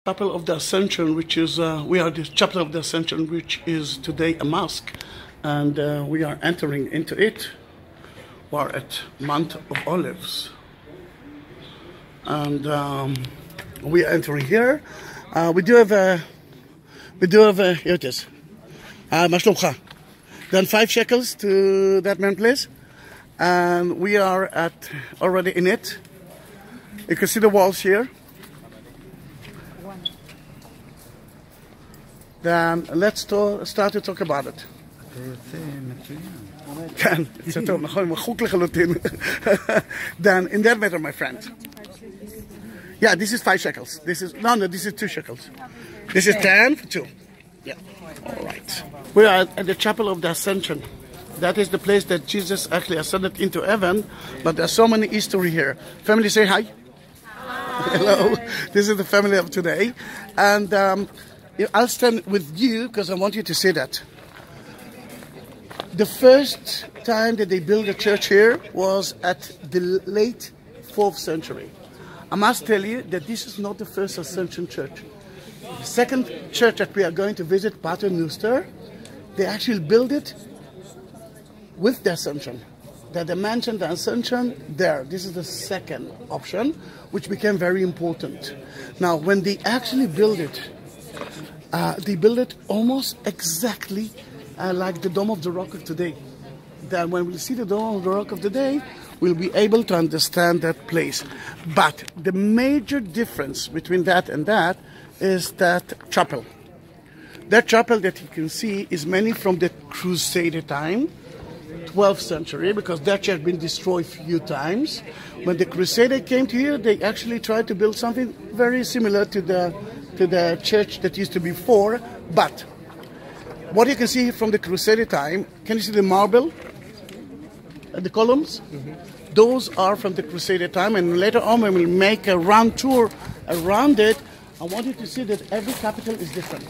Chapel of the Ascension, which is, we are the Chapel of the Ascension, which is today a mosque, and we are entering into it. We're at Mount of Olives, and we are entering here. We do have here it is, Mashlomcha. Then 5 shekels to that man place, and we are already in it. You can see the walls here. Then let's start to talk about it. Then in that matter, my friend. Yeah, this is 5 shekels. This is this is 2 shekels. This is 10 for 2. Yeah. All right. We are at the Chapel of the Ascension. That is the place that Jesus actually ascended into heaven. But there's so many history here. Family, say hi. Hello. This is the family of today, and I'll stand with you because I want you to see that. The first time that they built a church here was at the late 4th century. I must tell you that this is not the first Ascension church. The second church that we are going to visit, Paternoster, they actually built it with the Ascension. That they mentioned the Ascension there. This is the second option, which became very important. Now, when they actually built it, they built it almost exactly like the Dome of the Rock of today. Then when we see the Dome of the Rock of today, we'll be able to understand that place. But the major difference between that and that is that chapel. That chapel that you can see is mainly from the Crusader time, 12th century, because that church had been destroyed a few times. When the Crusader came to here, they actually tried to build something very similar to the church that used to be before. But what you can see from the Crusader time, can you see the marble and the columns? Those are from the Crusader time, and later on when we make a round tour around it, I want you to see that every capital is different,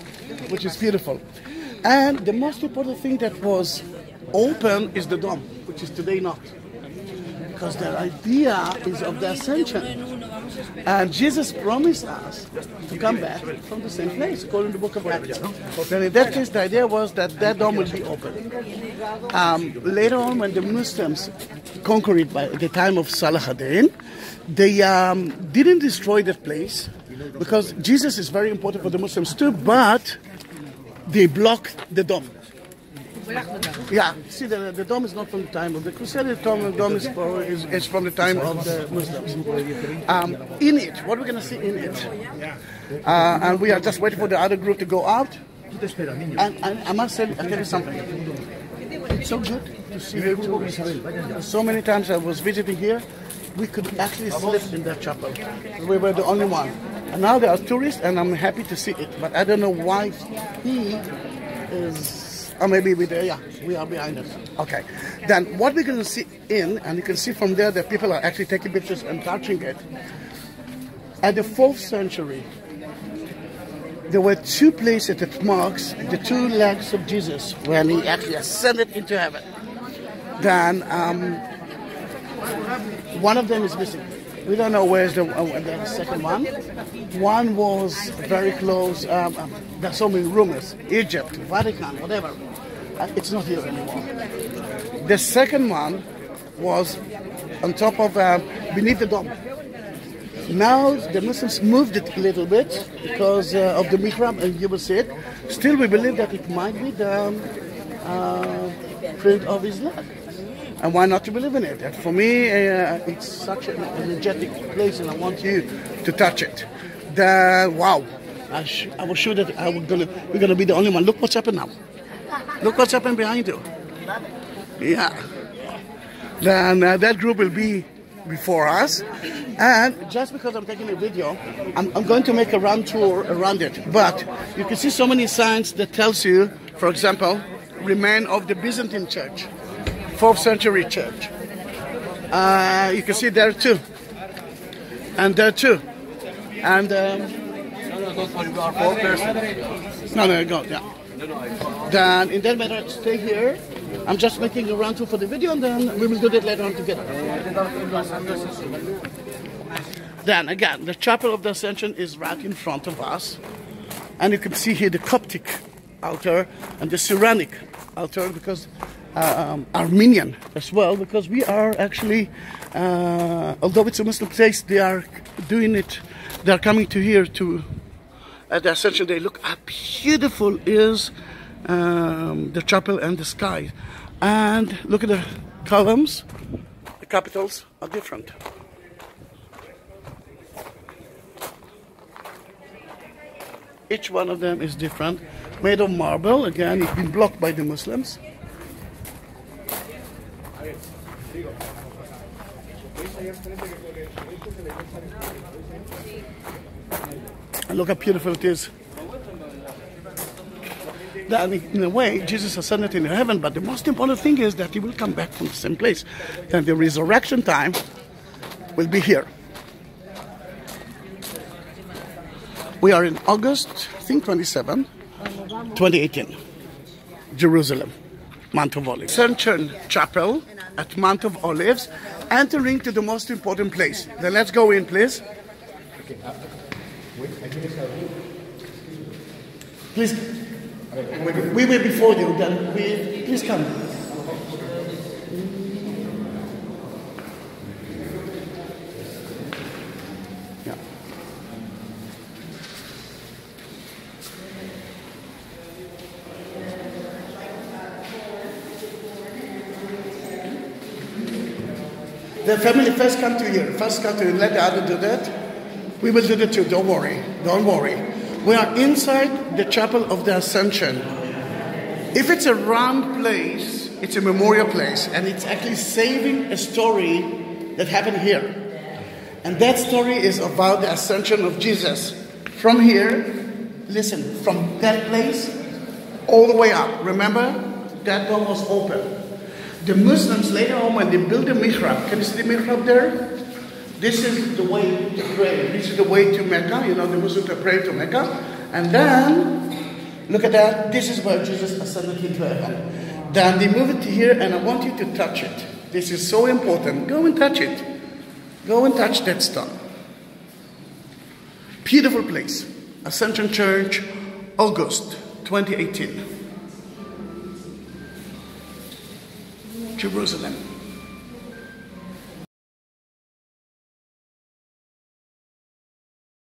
which is beautiful. And the most important thing that was open is the dome, which is today not. Because the idea is of the Ascension. And Jesus promised us to come back from the same place, according to the book of Acts. Then in that case, the idea was that that dome will be open. Later on, when the Muslims conquered it by the time of Salah ad-Din, they didn't destroy that place, because Jesus is very important for the Muslims too, but they blocked the dome. Yeah, see, the dome is not from the time of the Crusaders. The dome is from the time of the Muslims. In it, what we're going to see in it, and we are just waiting for the other group to go out. And I must say, I'll tell you something. It's so good to see the tourists. So many times I was visiting here, we could actually sleep in that chapel. We were the only one. And now there are tourists, and I'm happy to see it. But I don't know why he is. Or maybe we are behind us. Okay. Then what we're going to see and you can see from there that people are actually taking pictures and touching it. At the 4th century, there were 2 places that marks the 2 legs of Jesus when he actually ascended into heaven. Then one of them is missing. We don't know where's the second one. One was very close. There's so many rumors. Egypt, Vatican, whatever. It's not here anymore. The second one was on top of, beneath the dome. Now the Muslims moved it a little bit because of the mihrab, and you will see it. Still, we believe that it might be the print of his leg. And why not to believe in it? And for me, it's such an energetic place, and I want you to touch it. Wow! I was sure that we're gonna be the only one. Look what's happened now. Look what's happened behind you. Yeah. Then that group will be before us, and just because I'm taking a video, I'm going to make a round tour around it. But you can see so many signs that tells you, for example, remain of the Byzantine Church. 4th century church. You can see there too, and there too, and no, go, yeah. Then in that matter, stay here. I'm just making a round tour for the video, and then we will do that later on together. Then again, the Chapel of the Ascension is right in front of us. And you can see here the Coptic altar and the Syrianic altar, because Armenian as well, because we are actually, although it's a Muslim place, they are doing it, they are coming to here to, at the Ascension Day. Look how beautiful is the chapel and the sky. And look at the columns, the capitals are different. Each one of them is different, made of marble. Again, it's been blocked by the Muslims. And look how beautiful it is. That in a way, Jesus ascended into heaven, but the most important thing is that he will come back from the same place. Then the resurrection time will be here. We are in August, I think 27, 2018, Jerusalem, Mount of Olives. Ascension Chapel at Mount of Olives, entering to the most important place. Then let's go in, please. Please, we were before you, then please come. The family first come to here. First come to let the other do that. We will do that too. Don't worry. Don't worry. We are inside the Chapel of the Ascension. If it's a round place, it's a memorial place, and it's actually saving a story that happened here. And that story is about the ascension of Jesus. From here, listen, from that place all the way up. Remember, that door was open. The Muslims later on, when they built the mihrab, can you see the mihrab there? This is the way to pray. This is the way to Mecca. You know, the Muslims are praying to Mecca. And then, look at that. This is where Jesus ascended into heaven. Then they move it to here, and I want you to touch it. This is so important. Go and touch it. Go and touch that stone. Beautiful place. Ascension Church, August 2018. Jerusalem.